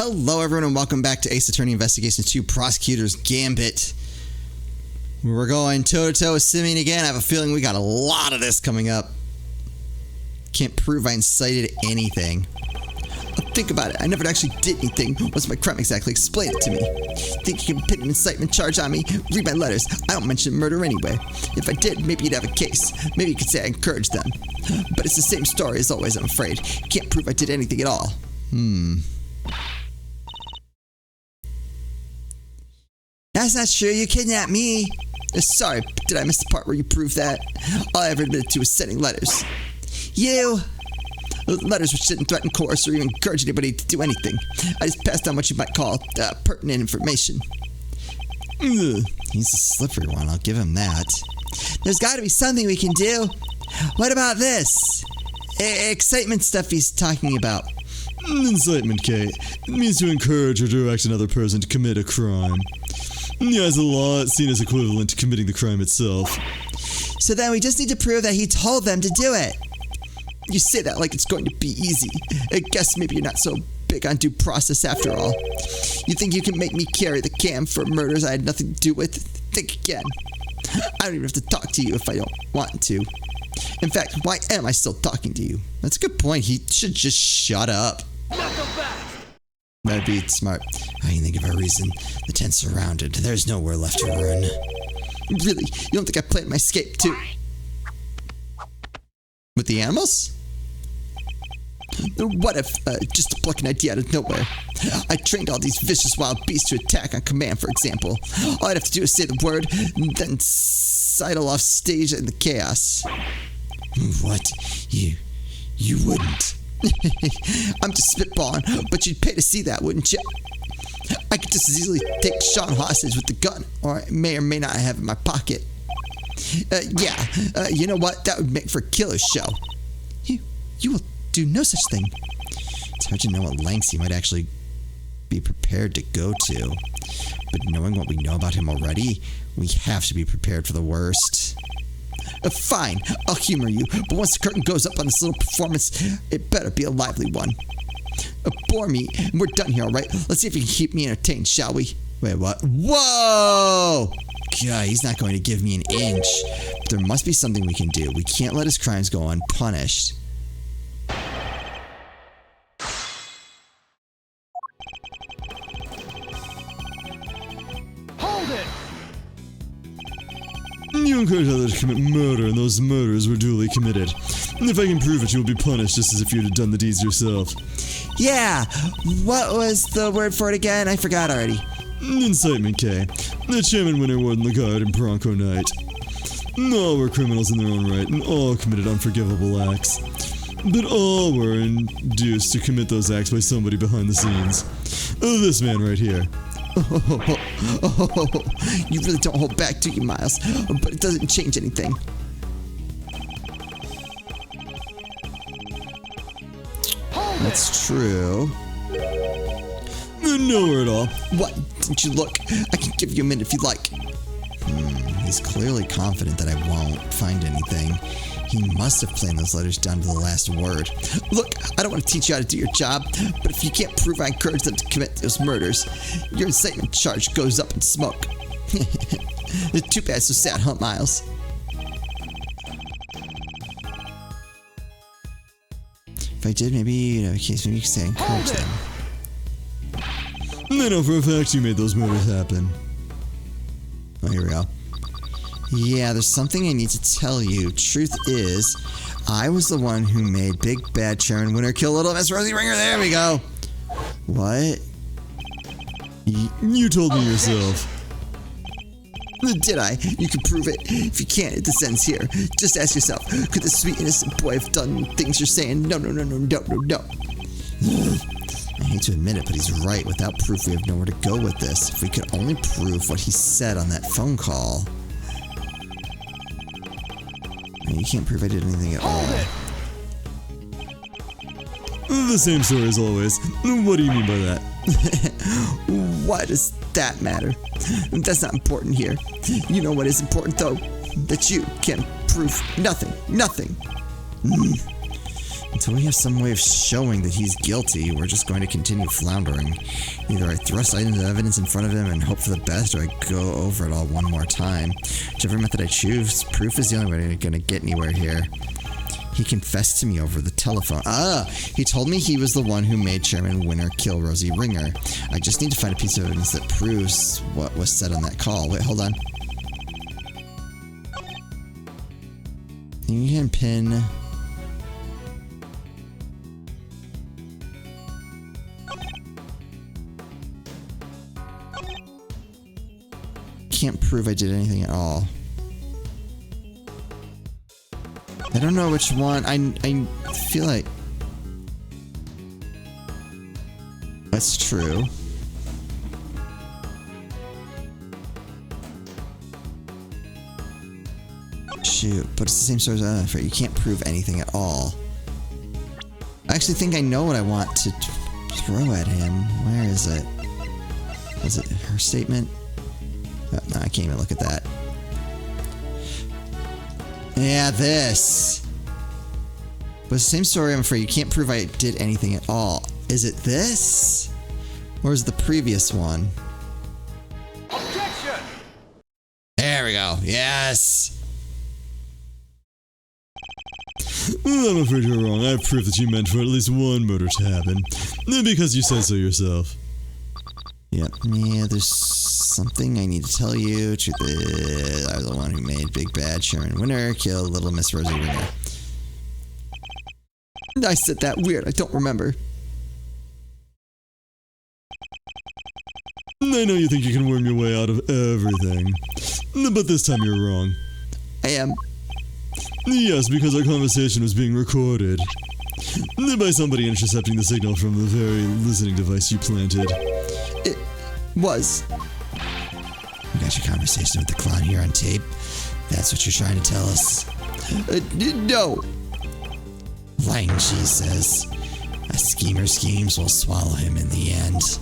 Hello everyone and welcome back to Ace Attorney Investigations 2 Prosecutor's Gambit. We're going toe-to-toe with Simeon again. I have a feeling we got a lot of this coming up. Can't prove I incited anything. Think about it. I never actually did anything. What's my crime exactly? Explain it to me. Think you can pin an incitement charge on me? Read my letters. I don't mention murder anyway. If I did, maybe you'd have a case. Maybe you could say I encouraged them. But it's the same story as always, I'm afraid. Can't prove I did anything at all. That's not true. You kidnapped me. Sorry, did I miss the part where you proved that? All I ever admitted to was sending letters. You! Letters which didn't threaten, coerce, or even encourage anybody to do anything. I just passed on what you might call pertinent information. Ugh. He's a slippery one, I'll give him that. There's got to be something we can do. What about this? Excitement stuff he's talking about. Incitement, Kate. It means to encourage or direct another person to commit a crime. As a law, it's seen as equivalent to committing the crime itself. So then we just need to prove that he told them to do it. You say that like it's going to be easy. I guess maybe you're not so big on due process after all. You think you can make me carry the cam for murders I had nothing to do with? Think again. I don't even have to talk to you if I don't want to. In fact, why am I still talking to you? That's a good point. He should just shut up. That'd be smart. I can think of a reason. The tent's surrounded. There's nowhere left to run. Really? You don't think I planned my escape too? With the animals? What if, just to pluck an idea out of nowhere, I trained all these vicious wild beasts to attack on command, for example. All I'd have to do is say the word, then sidle off stage in the chaos. What? You wouldn't. I'm just spitballing, but you'd pay to see that, wouldn't you? I could just as easily take Sean hostage with the gun, or I may or may not have it in my pocket. You know what? That would make for a killer show. You will do no such thing. It's hard to know what lengths he might actually be prepared to go to. But knowing what we know about him already, we have to be prepared for the worst. Fine, I'll humor you, but once the curtain goes up on this little performance, it better be a lively one. Bore me, and we're done here, alright? Let's see if you can keep me entertained, shall we? Wait, what? Whoa! God, he's not going to give me an inch. But there must be something we can do. We can't let his crimes go unpunished. Hold it! You encourage others to commit murder, and those murders were duly committed. And if I can prove it, you will be punished just as if you had done the deeds yourself. Yeah! What was the word for it again? I forgot already. Incitement, K. The chairman, winner, warden, the guard, and Bronco Knight. All were criminals in their own right, and all committed unforgivable acts. But all were induced to commit those acts by somebody behind the scenes. This man right here. You really don't hold back, do you, Miles? But it doesn't change anything. That's true. Nowhere at all. What? Didn't you look? I can give you a minute if you like. He's clearly confident that I won't find anything. He must have planned those letters down to the last word. Look, I don't want to teach you how to do your job, but if you can't prove I encouraged them to commit those murders, your incitement charge goes up in smoke. Too bad, so sad, huh, Miles? If I did, maybe, maybe you could say I encouraged them. I know for a fact you made those murders happen. Oh, here we go. Yeah, there's something I need to tell you. Truth is, I was the one who made Big Bad Chairman Winner kill Little Miss Rosie Ringer. There we go. What? You told me yourself. Did I? You can prove it. If you can't, it ends here. Just ask yourself, could this sweet innocent boy have done things you're saying? No. I hate to admit it, but he's right. Without proof, we have nowhere to go with this. If we could only prove what he said on that phone call. You can't prove I did anything at all. The same story as always. What do you mean by that? What does that matter? That's not important here. You know what is important, though? That you can prove nothing. Until we have some way of showing that he's guilty, we're just going to continue floundering. Either I thrust items of evidence in front of him and hope for the best, or I go over it all one more time. Whichever method I choose, proof is the only way I'm going to get anywhere here. He confessed to me over the telephone. He told me he was the one who made Chairman Winner kill Rosie Ringer. I just need to find a piece of evidence that proves what was said on that call. Wait, hold on. You can pin... Can't prove I did anything at all. I don't know which one. I feel like that's true. Shoot, but it's the same sort of effort. You can't prove anything at all. I actually think I know what I want to throw at him. Where is it? Was it her statement? Oh, no, I can't even look at that. Yeah, this. But it's the same story, I'm afraid. You can't prove I did anything at all. Is it this? Or is it the previous one? Objection! There we go. Yes. Well, I'm afraid you're wrong. I have proof that you meant for at least one murder to happen. Because you said so yourself. Yep. Yeah, there's something I need to tell you. Truth is, I was the one who made Big Bad Chairman Winner kill Little Miss Rosie Ringer. I said that weird. I don't remember. I know you think you can worm your way out of everything. But this time you're wrong. I am. Yes, because our conversation was being recorded. By somebody intercepting the signal from the very listening device you planted. It was. You got your conversation with the clown here on tape? That's what you're trying to tell us? No. Lying, she says. A schemer schemes will swallow him in the end.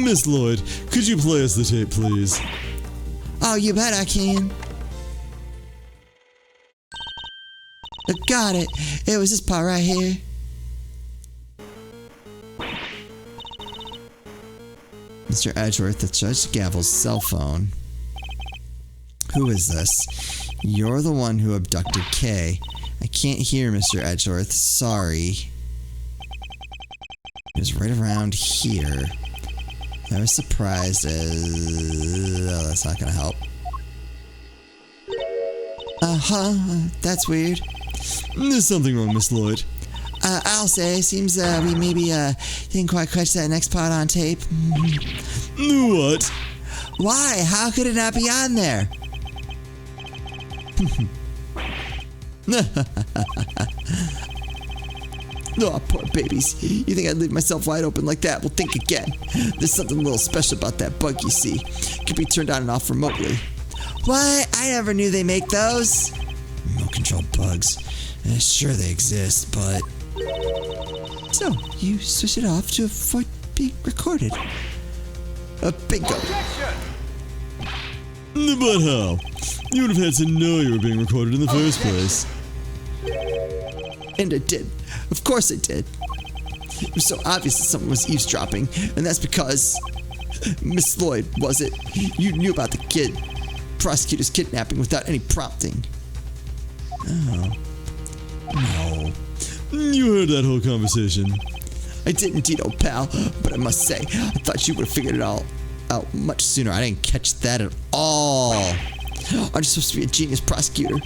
Miss Lloyd, could you play us the tape, please? Oh, you bet I can. Got it. It was this part right here. Mr. Edgeworth, that's Judge Gavel's cell phone. Who is this? You're the one who abducted Kay. I can't hear Mr. Edgeworth. Sorry. It was right around here. I was surprised as... Oh, that's not gonna help. That's weird. There's something wrong, Miss Lloyd. I'll say, seems we maybe didn't quite catch that next part on tape. What? Why? How could it not be on there? Oh, poor babies. You think I'd leave myself wide open like that? Well, think again. There's something a little special about that bug, you see. It can be turned on and off remotely. What? I never knew they make those. Remote control bugs. Sure they exist, but... So, you switch it off to avoid being recorded. Bingo. Objection! But how? You would have had to know you were being recorded in the first place. And I did. Of course I did. It was so obvious that someone was eavesdropping, and that's because... Miss Lloyd, was it? You knew about the prosecutor's kidnapping without any prompting. Oh. No. You heard that whole conversation. I did indeed, old pal, but I must say, I thought you would have figured it all out much sooner. I didn't catch that at all. I'm just supposed to be a genius prosecutor.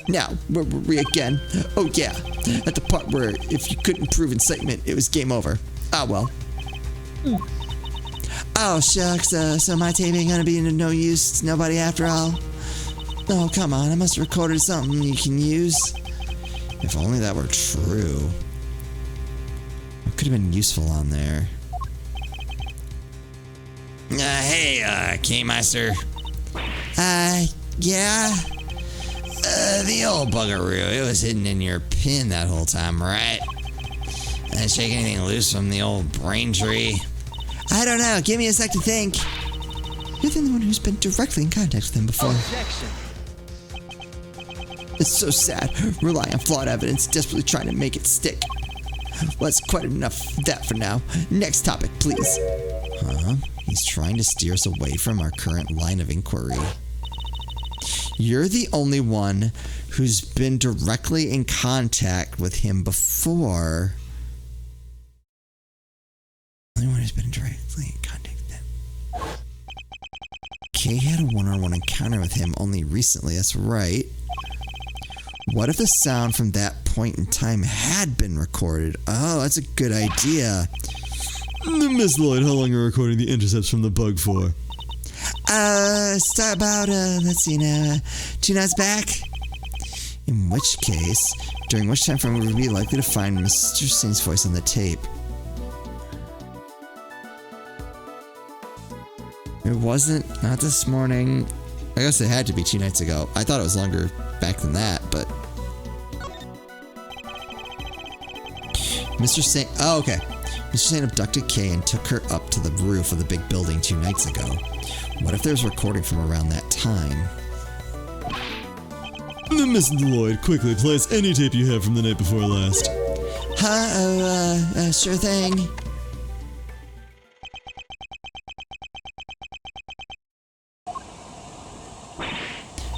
Now, where were we again? Oh yeah, at the part where if you couldn't prove incitement, it was game over. Ah well. Oh shucks, so my tape ain't gonna be no use to nobody after all? Oh come on, I must have recorded something you can use. If only that were true. What could have been useful on there? Hey, Keymeister. Yeah? The old buggeroo, it was hidden in your pin that whole time, right? Did I shake anything loose from the old brain tree? I don't know, give me a sec to think. You're the one who's been directly in contact with him before. Objection! It's so sad, relying on flawed evidence, desperately trying to make it stick. Well, that's quite enough of that for now. Next topic, please. Huh? He's trying to steer us away from our current line of inquiry. You're the only one who's been directly in contact with him before. Only one who's been directly in contact with him. Kay had a one-on-one encounter with him only recently, that's right. What if the sound from that point in time had been recorded? Oh, that's a good idea. Miss Lloyd, how long are you recording the intercepts from the bug for? Start about, let's see now, 2 nights back? In which case, during which time frame would we be likely to find Mr. Singh's voice on the tape? It wasn't, not this morning. I guess it had to be 2 nights ago. I thought it was longer back than that, but... Mr. Singh, oh, okay. Mr. Singh abducted Kay and took her up to the roof of the big building 2 nights ago. What if there's a recording from around that time? Miss Lloyd, quickly, play us any tape you have from the night before last. Sure thing.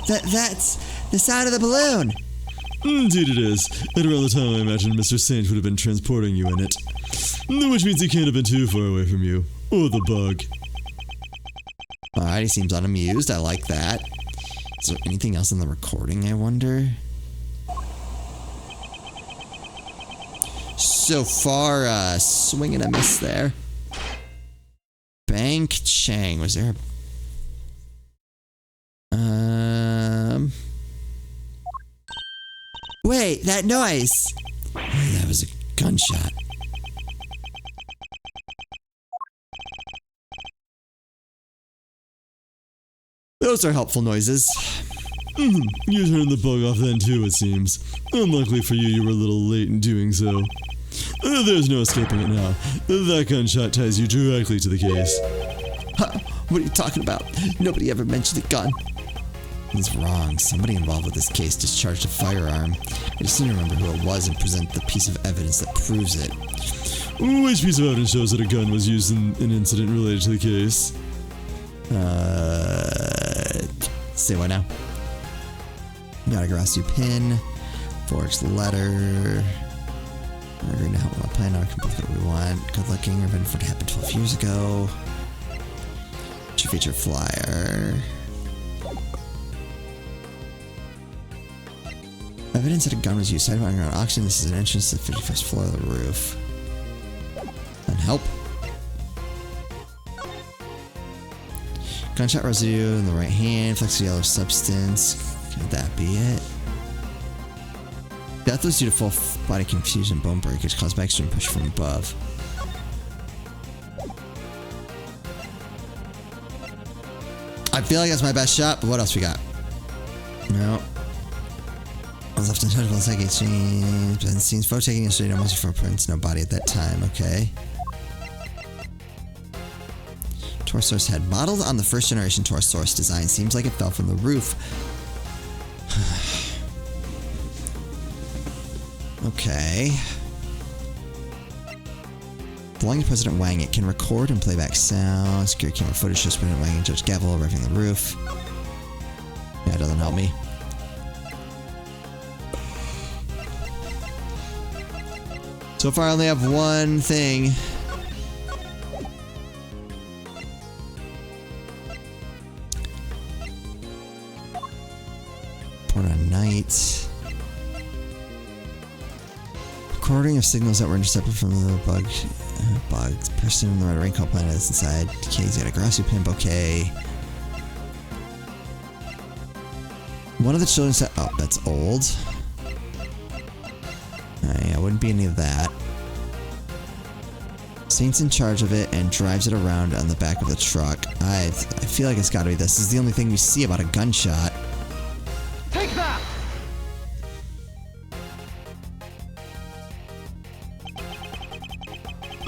That's the sound of the balloon. Indeed it is. At around the time I imagine Mr. Saint would have been transporting you in it. Which means he can't have been too far away from you. Or the bug. Alright, he seems unamused. I like that. Is there anything else in the recording, I wonder? So far, swing and a miss there. Bank Chang. Was there a... Wait, that noise! That was a gunshot. Those are helpful noises. You turned the bug off then too, it seems. Unluckily for you, you were a little late in doing so. There's no escaping it now. That gunshot ties you directly to the case. Huh? What are you talking about? Nobody ever mentioned a gun. He's wrong. Somebody involved with this case discharged a firearm. I just need to remember who it was and present the piece of evidence that proves it. Which piece of evidence shows that a gun was used in an incident related to the case? Say what now? Got a Gumshoe pin, forged letter. We're agreeing to help with my plan. Now we can both get what we want. Good looking. Revenge for what happened 12 years ago. Two feature flyer. Evidence that a gun was used. Side of underground auction. This is an entrance to the 51st floor of the roof. And help. Gunshot residue in the right hand. Flecks of yellow substance. Could that be it? Death was due to full body confusion, bone breakage caused by extreme push from above. I feel like that's my best shot, but what else we got? No. I was left untouched by the psychic change. But scenes photo taking yesterday, no monster footprints, no body at that time. Okay. Torosaurus head. Modeled on the first generation Torosaurus design. Seems like it fell from the roof. Okay. Belonging to President Wang, it can record and play back sound. Security camera footage shows President Wang and Judge Gavel arriving on the roof. Yeah, it doesn't help me. So far I only have one thing. Report on night. Recording of signals that were intercepted from the bugs. Person in the red raincoat planet is inside. Kay's got a Gumshoe pin bouquet. One of the children said, oh, that's old. Yeah, wouldn't be any of that. Saint's in charge of it and drives it around on the back of the truck. I feel like it's gotta be this. This is the only thing we see about a gunshot. Take that!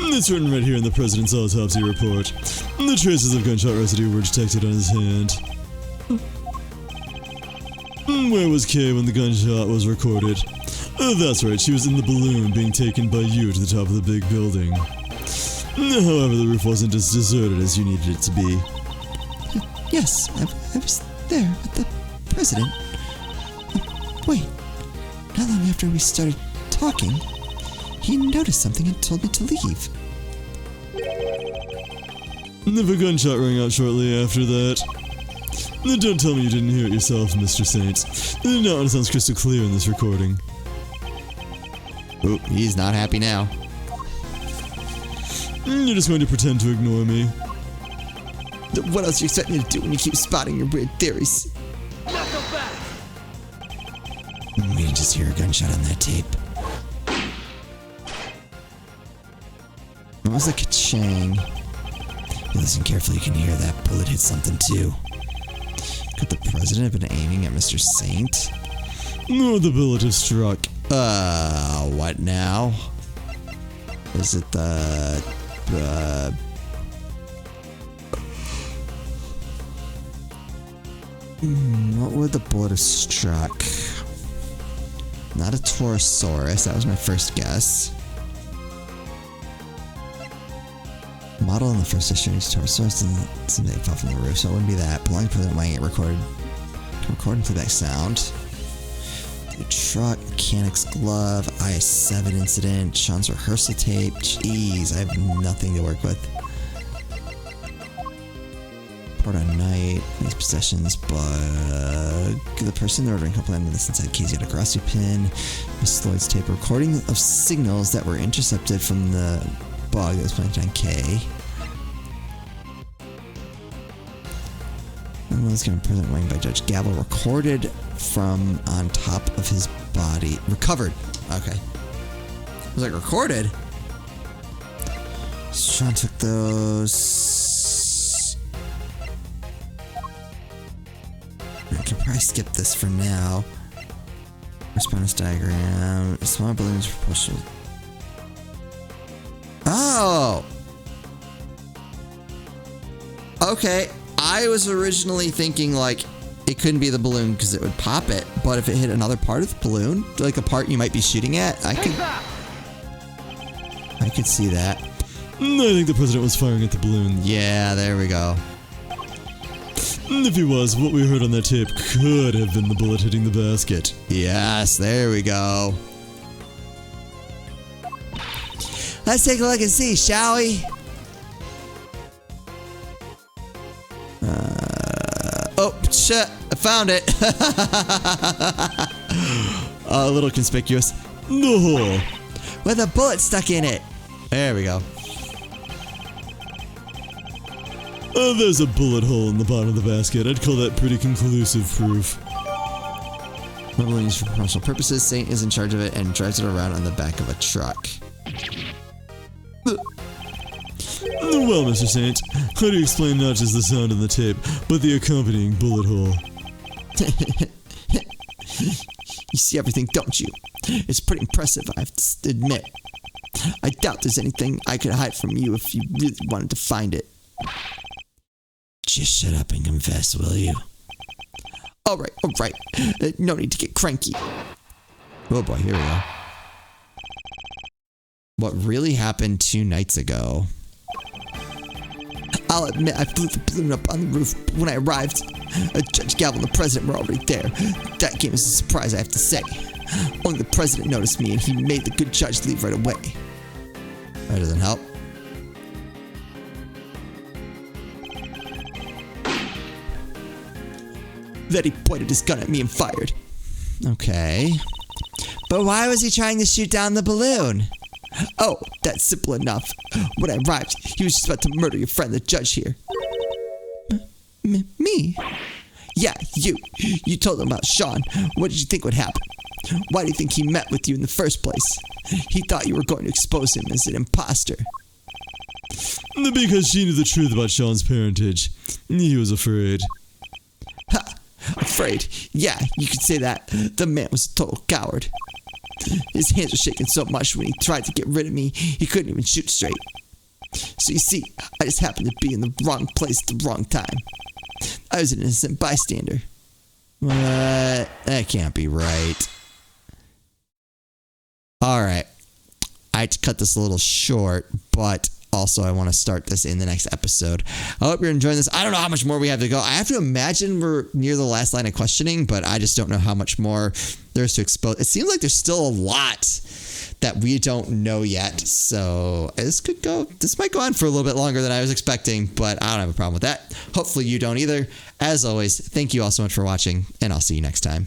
It's written right here in the President's autopsy report. The traces of gunshot residue were detected on his hand. Where was Kay when the gunshot was recorded? That's right, she was in the balloon being taken by you to the top of the big building. However, the roof wasn't as deserted as you needed it to be. Yes, I was there with the president. Wait, not long after we started talking, he noticed something and told me to leave. The gunshot rang out shortly after that. Don't tell me you didn't hear it yourself, Mr. Saint. No, it sounds crystal clear in this recording. Oh, he's not happy now. You're just going to pretend to ignore me. What else do you expect me to do when you keep spotting your weird theories? We can just hear a gunshot on that tape. What was the ka-chang? If you listen carefully, you can hear that bullet hit something too. Could the president have been aiming at Mr. Saint? No, the bullet has struck. What now? Is it the... what would the bullet have struck? Not a Torosaurus, that was my first guess. Model in the first issue is Torosaurus doesn't seem like it fell from the roof, so it wouldn't be that. Belonging to President Wang it recorded. Record and playback sound. The truck, mechanic's glove, IS-7 incident, Sean's rehearsal tape. Jeez, I have nothing to work with. Report on night, these possessions, bug. The person in the ordering company under this inside case got a Grassi pin. Miss Lloyd's tape, recording of signals that were intercepted from the bug that was planted on K. And was given President Wang by Judge Gavel, recorded from on top of his body. Recovered. Okay. I was like, recorded? Sean took those. I can probably skip this for now. Response diagram. Small balloons proportional. Oh! Okay. I was originally thinking, like, it couldn't be the balloon because it would pop it, but if it hit another part of the balloon, like a part you might be shooting at, I could see that. I think the president was firing at the balloon. Yeah, there we go. If he was, what we heard on that tape could have been the bullet hitting the basket. Yes, there we go. Let's take a look and see, shall we? Oh, shit. I found it. A little conspicuous. The hole. With a bullet stuck in it. There we go. There's a bullet hole in the bottom of the basket. I'd call that pretty conclusive proof. Normally used for promotional purposes, Saint is in charge of it and drives it around on the back of a truck. Well, Mr. Saint, how do you explain not just the sound in the tape, but the accompanying bullet hole? You see everything, don't you? It's pretty impressive, I have to admit. I doubt there's anything I could hide from you if you really wanted to find it. Just shut up and confess, will you? Alright. No need to get cranky. Oh boy, here we go. What really happened 2 nights ago? I'll admit I blew the balloon up on the roof when I arrived. Judge Gavel and the president were already there. That came as a surprise, I have to say. Only the president noticed me and he made the good judge leave right away. That doesn't help. Then he pointed his gun at me and fired. Okay. But why was he trying to shoot down the balloon? Oh, that's simple enough. When I arrived, he was just about to murder your friend, the judge here. Me? Yeah, you. You told him about Sean. What did you think would happen? Why do you think he met with you in the first place? He thought you were going to expose him as an imposter. Because she knew the truth about Sean's parentage. He was afraid. Ha! Afraid? Yeah, you could say that. The man was a total coward. His hands were shaking so much when he tried to get rid of me, he couldn't even shoot straight. So you see, I just happened to be in the wrong place at the wrong time. I was an innocent bystander. What? That can't be right. All right. I had to cut this a little short, but also I want to start this in the next episode. I hope you're enjoying this. I don't know how much more we have to go. I have to imagine we're near the last line of questioning, but I just don't know how much more there's to expose. It seems like there's still a lot that we don't know yet. So this might go on for a little bit longer than I was expecting, but I don't have a problem with that. Hopefully you don't either. As always, thank you all so much for watching, and I'll see you next time.